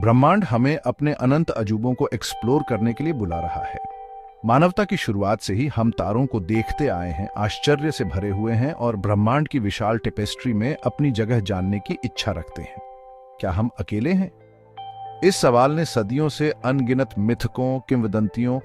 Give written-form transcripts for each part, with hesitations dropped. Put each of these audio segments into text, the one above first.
ब्रह्मांड हमें अपने अनंत अजूबों को एक्सप्लोर करने के लिए बुला रहा है। मानवता की शुरुआत से ही हम तारों को देखते आए हैं, आश्चर्य से भरे हुए हैं और ब्रह्मांड की विशाल टेपेस्ट्री में अपनी जगह जानने की इच्छा रखते हैं। क्या हम अकेले हैं? इस सवाल ने सदियों से अनगिनत मिथकों, किंवदंतियों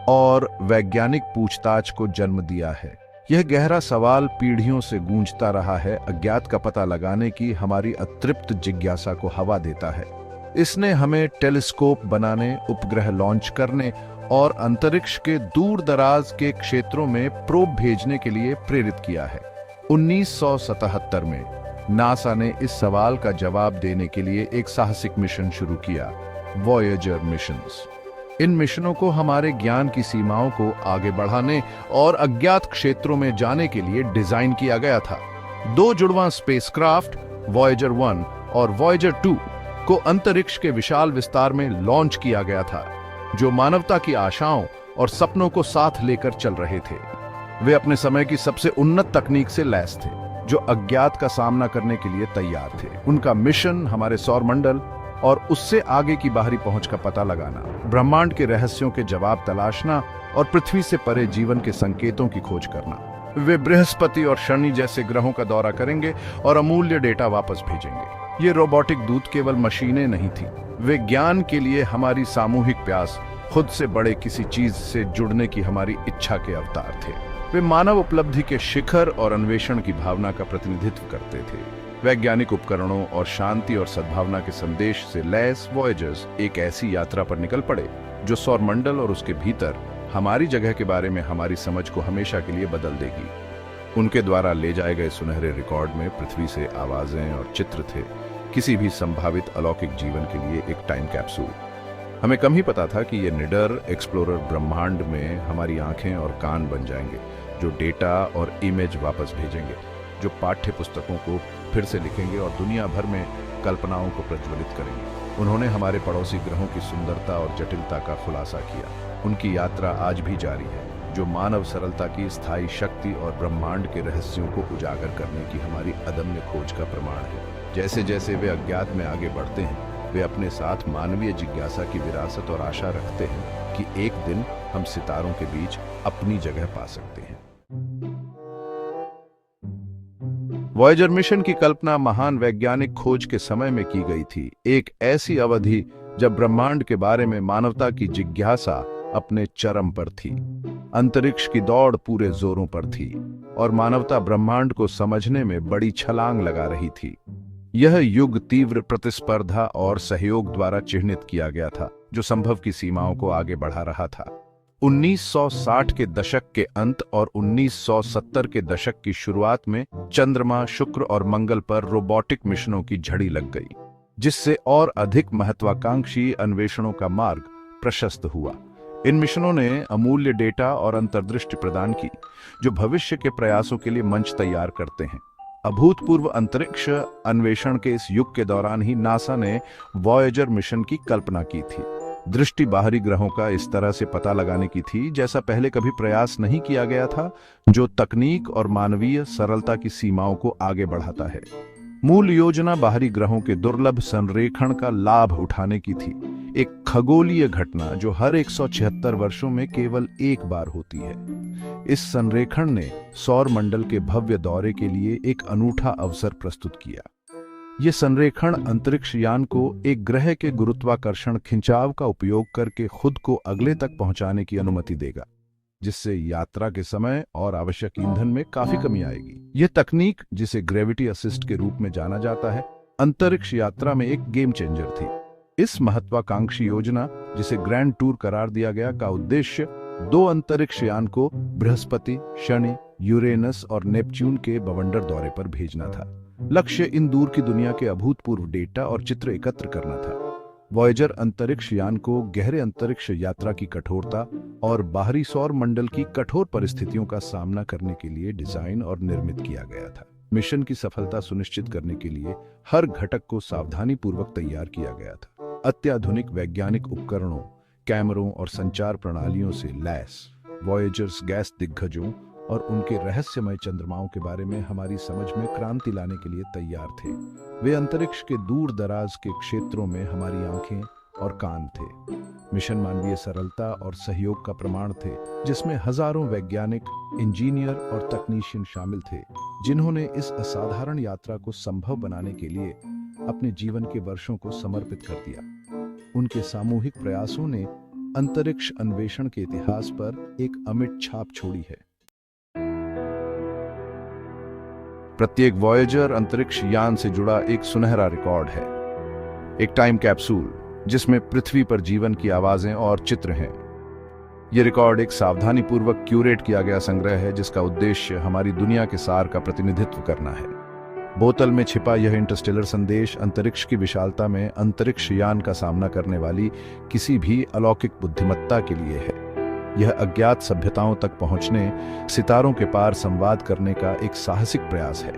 और वैज्ञानिक पूछताछ को जन्म दिया है। यह गहरा सवाल पीढ़ियों से गूंजता रहा है, अज्ञात का पता लगाने की हमारी अतृप्त जिज्ञासा को हवा देता है। इसने हमें टेलीस्कोप बनाने, उपग्रह लॉन्च करने और अंतरिक्ष के दूर दराज के क्षेत्रों में प्रोब भेजने के लिए प्रेरित किया है। 1977 में नासा ने इस सवाल का जवाब देने के लिए एक साहसिक मिशन शुरू किया, वॉयेजर मिशंस। इन मिशनों को हमारे ज्ञान की सीमाओं को आगे बढ़ाने और अज्ञात क्षेत्रों में जाने के लिए डिजाइन किया गया था। दो जुड़वां स्पेसक्राफ्ट, वॉयेजर 1 और वॉयेजर 2 को अंतरिक्ष के विशाल विस्तार में लॉन्च किया गया था, जो मानवता की आशाओं और सपनों को साथ लेकर चल रहे थे। वे अपने समय की सबसे उन्नत तकनीक से लैस थे, जो अज्ञात का सामना करने के लिए तैयार थे। उनका मिशन हमारे सौरमंडल और उससे आगे की बाहरी पहुंच का पता लगाना, ब्रह्मांड के रहस्यों के जवाब तलाशना और पृथ्वी से परे जीवन के संकेतों की खोज करना। वे बृहस्पति और शनि जैसे ग्रहों का दौरा करेंगे और अमूल्य डेटा वापस भेजेंगे। ये रोबोटिक दूत केवल मशीनें नहीं थी, वे ज्ञान के लिए हमारी सामूहिक प्यास, खुद से बड़े किसी चीज से जुड़ने की हमारी इच्छा के अवतार थे। वे मानव उपलब्धि के शिखर और अन्वेषण की भावना का प्रतिनिधित्व करते थे। वैज्ञानिक उपकरणों और शांति और सद्भावना के संदेश से लैस वॉयेजर्स एक ऐसी यात्रा पर निकल पड़े जो सौरमंडल और उसके भीतर हमारी जगह के बारे में हमारी समझ को हमेशा के लिए बदल देगी। उनके द्वारा ले जाए गए सुनहरे रिकॉर्ड में पृथ्वी से आवाजें और चित्र थे, किसी भी संभावित अलौकिक जीवन के लिए एक टाइम कैप्सूल। हमें कम ही पता था कि ये निडर एक्सप्लोरर ब्रह्मांड में हमारी आंखें और कान बन जाएंगे, जो डेटा और इमेज वापस भेजेंगे, जो पाठ्य पुस्तकों को फिर से लिखेंगे और दुनिया भर में कल्पनाओं को प्रज्वलित करेंगे। उन्होंने हमारे पड़ोसी ग्रहों की सुंदरता और जटिलता का खुलासा किया। उनकी यात्रा आज भी जारी है, जो मानव सरलता की स्थायी शक्ति और ब्रह्मांड के रहस्यों को उजागर करने की हमारी अदम्य खोज का प्रमाण है। जैसे जैसे वे अज्ञात में आगे बढ़ते हैं, वे अपने साथ मानवीय जिज्ञासा की विरासत और आशा रखते हैं कि एक दिन हम सितारों के बीच अपनी जगह पा सकते हैं। वॉयेजर मिशन की कल्पना महान वैज्ञानिक खोज के समय में की गई थी, एक ऐसी अवधि जब ब्रह्मांड के बारे में मानवता की जिज्ञासा अपने चरम पर थी। अंतरिक्ष की दौड़ पूरे जोरों पर थी और मानवता ब्रह्मांड को समझने में बड़ी छलांग लगा रही थी। यह युग तीव्र प्रतिस्पर्धा और सहयोग द्वारा चिह्नित किया गया था, जो संभव की सीमाओं को आगे बढ़ा रहा था। 1960 के दशक के अंत और 1970 के दशक की शुरुआत में चंद्रमा, शुक्र और मंगल पर रोबोटिक मिशनों की झड़ी लग गई, जिससे और अधिक महत्वाकांक्षी अन्वेषणों का मार्ग प्रशस्त हुआ। इन मिशनों ने अमूल्य डेटा और अंतर्दृष्टि प्रदान की, जो भविष्य के प्रयासों के लिए मंच तैयार करते हैं। अभूतपूर्व अंतरिक्ष अन्वेषण के इस युग के दौरान ही नासा ने वॉयेजर मिशन की कल्पना की थी। दृष्टि बाहरी ग्रहों का इस तरह से पता लगाने की थी जैसा पहले कभी प्रयास नहीं किया गया था, जो तकनीक और मानवीय सरलता की सीमाओं को आगे बढ़ाता है। मूल योजना बाहरी ग्रहों के दुर्लभ संरेखण का लाभ उठाने की थी, एक खगोलीय घटना जो हर 176 वर्षों में केवल एक बार होती है। इस संरेखण ने सौर मंडल के भव्य दौरे के लिए एक अनूठा अवसर प्रस्तुत किया। यह संरेखण अंतरिक्ष यान को एक ग्रह के गुरुत्वाकर्षण खिंचाव का उपयोग करके खुद को अगले तक पहुंचाने की अनुमति देगा, जिससे यात्रा के समय और आवश्यक ईंधन में काफी कमी आएगी। यह तकनीक, जिसे ग्रेविटी असिस्ट के रूप में जाना जाता है, अंतरिक्ष यात्रा में एक गेम चेंजर थी। इस महत्वाकांक्षी योजना, जिसे ग्रैंड टूर करार दिया गया, का उद्देश्य 2 अंतरिक्ष यान को बृहस्पति, शनि, यूरेनस और नेपच्यून के बवंडर दौरे पर भेजना था। लक्ष्य इन दूर की दुनिया के अभूतपूर्व डेटा और चित्र एकत्र करना था। वॉयेजर अंतरिक्ष यान को गहरे अंतरिक्ष यात्रा की कठोरता और बाहरी सौर मंडल की कठोर परिस्थितियों का सामना करने के लिए डिजाइन और निर्मित किया गया था। मिशन की सफलता सुनिश्चित करने के लिए हर घटक को सावधानीपूर्वक तैयार किया गया था। अत्याधुनिक वैज्ञानिक उपकरणों, कैमरों और संचार प्रणालियों से लैस वॉयेजर्स गैस दिग्गजों और उनके रहस्यमय चंद्रमाओं के बारे में हमारी समझ में क्रांति लाने के लिए तैयार थे। वे अंतरिक्ष के दूर दराज के क्षेत्रों में हमारी आंखें और कान थे। मिशन मानवीय सरलता और सहयोग का प्रमाण थे, जिसमें हजारों वैज्ञानिक, इंजीनियर और तकनीशियन शामिल थे, जिन्होंने इस असाधारण यात्रा को संभव बनाने के लिए अपने जीवन के वर्षों को समर्पित कर दिया। उनके सामूहिक प्रयासों ने अंतरिक्ष अन्वेषण के इतिहास पर एक अमिट छाप छोड़ी है। प्रत्येक वॉयेजर अंतरिक्ष यान से जुड़ा एक सुनहरा रिकॉर्ड है, एक टाइम कैप्सूल जिसमें पृथ्वी पर जीवन की आवाजें और चित्र हैं। यह रिकॉर्ड एक सावधानीपूर्वक क्यूरेट किया गया संग्रह है, जिसका उद्देश्य हमारी दुनिया के सार का प्रतिनिधित्व करना है। बोतल में छिपा यह इंटरस्टेलर संदेश अंतरिक्ष की विशालता में अंतरिक्ष यान का सामना करने वाली किसी भी अलौकिक बुद्धिमत्ता के लिए है। यह अज्ञात सभ्यताओं तक पहुंचने, सितारों के पार संवाद करने का एक साहसिक प्रयास है।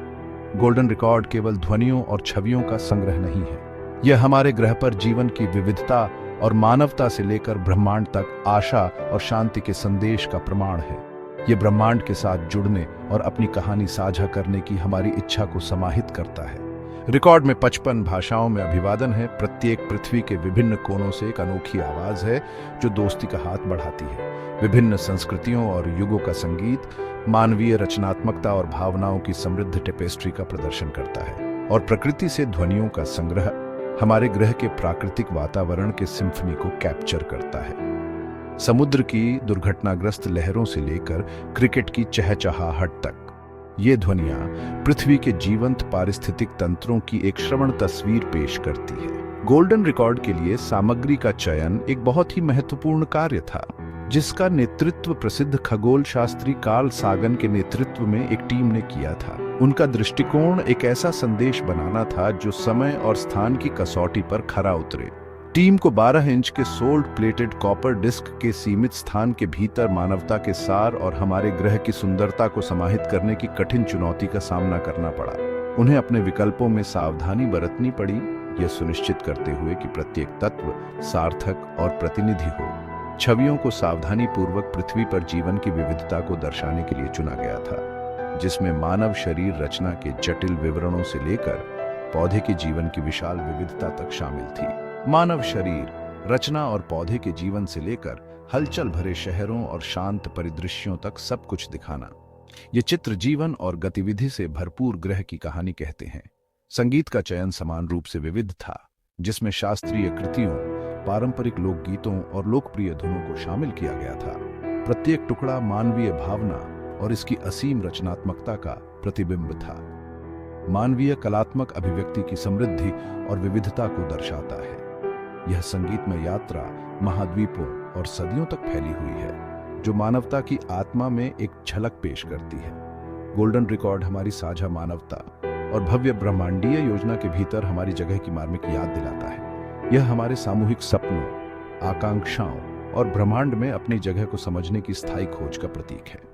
गोल्डन रिकॉर्ड केवल ध्वनियों और छवियों का संग्रह नहीं है, यह हमारे ग्रह पर जीवन की विविधता और मानवता से लेकर ब्रह्मांड तक आशा और शांति के संदेश का प्रमाण है। यह ब्रह्मांड के साथ जुड़ने और अपनी कहानी साझा करने की हमारी इच्छा को समाहित करता है। रिकॉर्ड में 55 भाषाओं में अभिवादन है। प्रत्येक पृथ्वी के विभिन्न कोनों से एक अनोखी आवाज है जो दोस्ती का हाथ बढ़ाती है। विभिन्न संस्कृतियों और युगों का संगीत मानवीय रचनात्मकता और भावनाओं की समृद्ध टेपेस्ट्री का प्रदर्शन करता है, और प्रकृति से ध्वनियों का संग्रह हमारे ग्रह के प्राकृतिक वातावरण के सिम्फनी को कैप्चर करता है। समुद्र की दुर्घटनाग्रस्त लहरों से लेकर क्रिकेट की चहचहाहट तक ये ध्वनियां पृथ्वी के जीवंत पारिस्थितिक तंत्रों की एक श्रवण तस्वीर पेश करती है। गोल्डन रिकॉर्ड के लिए सामग्री का चयन एक बहुत ही महत्वपूर्ण कार्य था, जिसका नेतृत्व प्रसिद्ध खगोल शास्त्री कार्ल सागन के नेतृत्व में एक टीम ने किया था। उनका दृष्टिकोण एक ऐसा संदेश बनाना था जो समय और स्थान की कसौटी पर खरा उतरे। टीम को 12 इंच के सोल्ड प्लेटेड कॉपर डिस्क के सीमित स्थान के भीतर मानवता के सार और हमारे ग्रह की सुंदरता को समाहित करने की कठिन चुनौती का सामना करना पड़ा। उन्हें अपने विकल्पों में सावधानी बरतनी पड़ी, यह सुनिश्चित करते हुए कि प्रत्येक तत्व सार्थक और प्रतिनिधि हो। छवियों को सावधानी पूर्वक पृथ्वी पर जीवन की विविधता को दर्शाने के लिए चुना गया था, जिसमें मानव शरीर रचना के जटिल विवरणों से लेकर पौधे के जीवन की विशाल विविधता तक शामिल थी। मानव शरीर रचना और पौधे के जीवन से लेकर हलचल भरे शहरों और शांत परिदृश्यों तक सब कुछ दिखाना। ये चित्र जीवन और गतिविधि से भरपूर ग्रह की कहानी कहते हैं। संगीत का चयन समान रूप से विविध था, जिसमें शास्त्रीय कृतियों, पारंपरिक लोकगीतों और लोकप्रिय धुनों को शामिल किया गया था। प्रत्येक टुकड़ा मानवीय भावना और इसकी असीम रचनात्मकता का प्रतिबिंब था। मानवीय कलात्मक अभिव्यक्ति की समृद्धि और विविधता को दर्शाता है। यह संगीतमय यात्रा महाद्वीपों और सदियों तक फैली हुई है, जो मानवता की आत्मा में एक झलक पेश करती है। गोल्डन रिकॉर्ड हमारी साझा मानवता और भव्य ब्रह्मांडीय योजना के भीतर हमारी जगह की मार्मिक याद दिलाता है। यह हमारे सामूहिक सपनों, आकांक्षाओं और ब्रह्मांड में अपनी जगह को समझने की स्थायी खोज का प्रतीक है।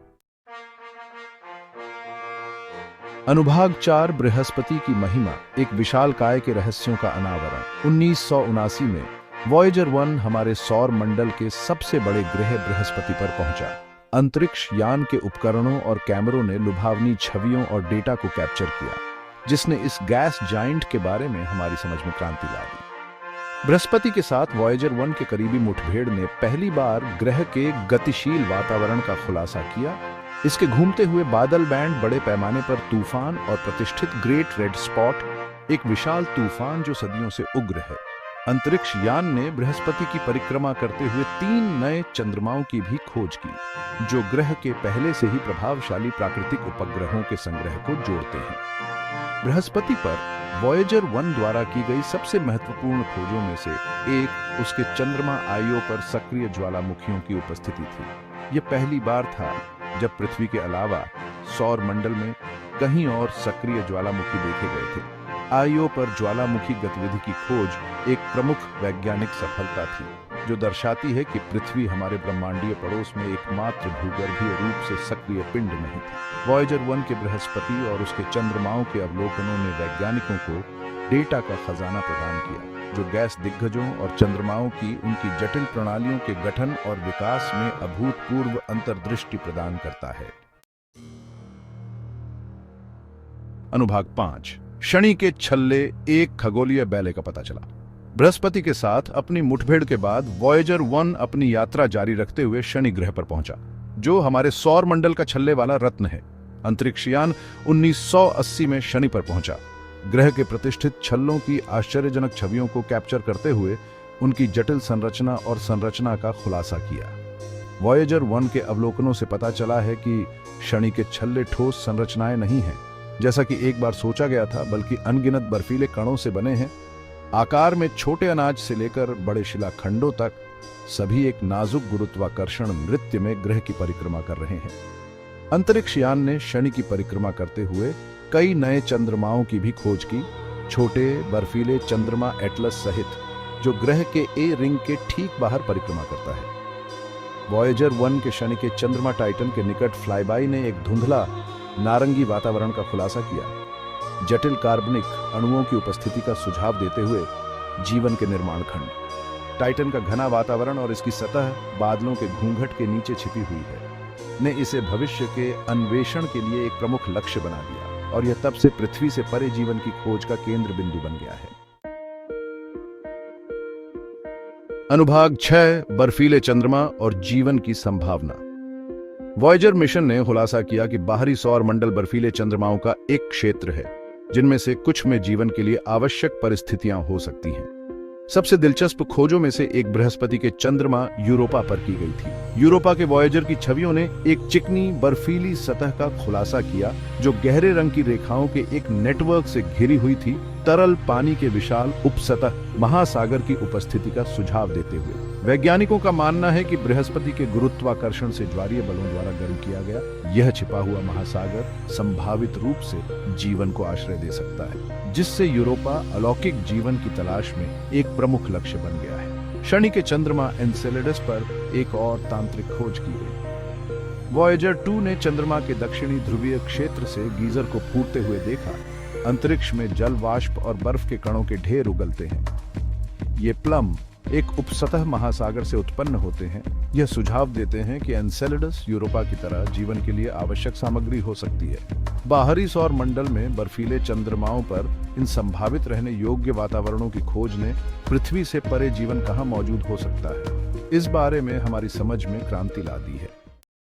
अनुभाग 4 बृहस्पति की महिमा, एक विशाल काय के रहस्यों का अनावरण। 1979 में वॉयेजर 1 हमारे सौर मंडल के सबसे बड़े ग्रह बृहस्पति पर पहुंचा। अंतरिक्ष यान के उपकरणों और कैमरों ने लुभावनी छवियों और डेटा को कैप्चर किया, जिसने इस गैस जाइंट के बारे में हमारी समझ में क्रांति ला दी। बृहस्पति के साथ वॉयेजर 1 के करीबी मुठभेड़ ने पहली बार ग्रह के गतिशील वातावरण का खुलासा किया। इसके घूमते हुए बादल बैंड, बड़े पैमाने पर तूफान और प्रतिष्ठित ग्रेट रेड स्पॉट, एक विशाल तूफान जो सदियों से उग्र है। अंतरिक्ष यान ने बृहस्पति की परिक्रमा करते हुए 3 नए चंद्रमाओं की भी खोज की, जो ग्रह के पहले से ही प्रभावशाली प्राकृतिक उपग्रहों के संग्रह को जोड़ते हैं। बृहस्पति पर वॉयेजर 1 द्वारा की गई सबसे महत्वपूर्ण खोजों में से एक उसके चंद्रमा आईओ पर सक्रिय ज्वालामुखियों की उपस्थिति थी। यह पहली बार था जब पृथ्वी के अलावा सौर मंडल में कहीं और सक्रिय ज्वालामुखी देखे गए थे। आईओ पर ज्वालामुखी गतिविधि की खोज एक प्रमुख वैज्ञानिक सफलता थी, जो दर्शाती है कि पृथ्वी हमारे ब्रह्मांडीय पड़ोस में एकमात्र भूगर्भीय रूप से सक्रिय पिंड नहीं थी। वॉयेजर 1 के बृहस्पति और उसके चंद्रमाओं के अवलोकनों ने वैज्ञानिकों को डेटा का खजाना प्रदान किया, जो गैस दिग्गजों और चंद्रमाओं की उनकी जटिल प्रणालियों के गठन और विकास में अभूतपूर्व अंतर्दृष्टि प्रदान करता है। अनुभाग 5 शनि के छल्ले एक खगोलीय बैले का पता चला। बृहस्पति के साथ अपनी मुठभेड़ के बाद वॉयेजर 1 अपनी यात्रा जारी रखते हुए शनि ग्रह पर पहुंचा, जो हमारे सौर मंडल का छल्ले वाला रत्न है। अंतरिक्षयान 1980 में शनि पर पहुंचा। ग्रह के प्रतिष्ठित छल्लों की आश्चर्यजनक छवियों को कैप्चर करते हुए उनकी जटिल संरचना और संरचना का खुलासा किया। वॉयेजर 1 के अवलोकनों से पता चला है कि शनि के छल्ले ठोस संरचनाएं नहीं हैं, जैसा कि एक बार सोचा गया था, बल्कि अनगिनत बर्फीले कणों से बने हैं। आकार में छोटे अनाज से लेकर बड़े शिलाखंडों तक सभी एक नाजुक गुरुत्वाकर्षण नृत्य में ग्रह की परिक्रमा कर रहे हैं। अंतरिक्षयान ने शनि की परिक्रमा करते हुए कई नए चंद्रमाओं की भी खोज की। छोटे बर्फीले चंद्रमा एटलस सहित, जो ग्रह के ए रिंग के ठीक बाहर परिक्रमा करता है। वॉयेजर 1 के शनि के चंद्रमा टाइटन के निकट फ्लाईबाई ने एक धुंधला नारंगी वातावरण का खुलासा किया, जटिल कार्बनिक अणुओं की उपस्थिति का सुझाव देते हुए जीवन के निर्माण खंड। टाइटन का घना वातावरण और इसकी सतह बादलों के घूंघट के नीचे छिपी हुई है ने इसे भविष्य के अन्वेषण के लिए एक प्रमुख लक्ष्य बना दिया, और यह तब से पृथ्वी से परे जीवन की खोज का केंद्र बिंदु बन गया है। अनुभाग 6 बर्फीले चंद्रमा और जीवन की संभावना। वॉयेजर मिशन ने खुलासा किया कि बाहरी सौर मंडल बर्फीले चंद्रमाओं का एक क्षेत्र है, जिनमें से कुछ में जीवन के लिए आवश्यक परिस्थितियां हो सकती हैं। सबसे दिलचस्प खोजों में से एक बृहस्पति के चंद्रमा यूरोपा पर की गई थी। यूरोपा के वॉयेजर की छवियों ने एक चिकनी बर्फीली सतह का खुलासा किया, जो गहरे रंग की रेखाओं के एक नेटवर्क से घिरी हुई थी। तरल पानी के विशाल उपसतह महासागर की उपस्थिति का सुझाव देते हुए वैज्ञानिकों का मानना है कि बृहस्पति के गुरुत्वाकर्षण से ज्वारीय बलों द्वारा गर्म किया गया यह छिपा हुआ महासागर संभावित रूप से जीवन को आश्रय दे सकता है, जिससे यूरोपा अलौकिक जीवन की तलाश में एक प्रमुख लक्ष्य बन गया है। शनि के चंद्रमा एनसेलेडस पर एक और तांत्रिक खोज की गई। वॉयेजर 2 ने चंद्रमा के दक्षिणी ध्रुवीय क्षेत्र से गीजर को फूटते हुए देखा। अंतरिक्ष में जल वाष्प और बर्फ के कणों के ढेर उगलते हैं। ये प्लम एक उपसतह महासागर से उत्पन्न होते हैं। यह सुझाव देते हैं कि एनसेलेडस यूरोपा की तरह जीवन के लिए आवश्यक सामग्री हो सकती है। बाहरी सौर मंडल में बर्फीले चंद्रमाओं पर इन संभावित रहने योग्य वातावरणों की खोज ने पृथ्वी से परे जीवन कहाँ मौजूद हो सकता है, इस बारे में हमारी समझ में क्रांति ला दी है।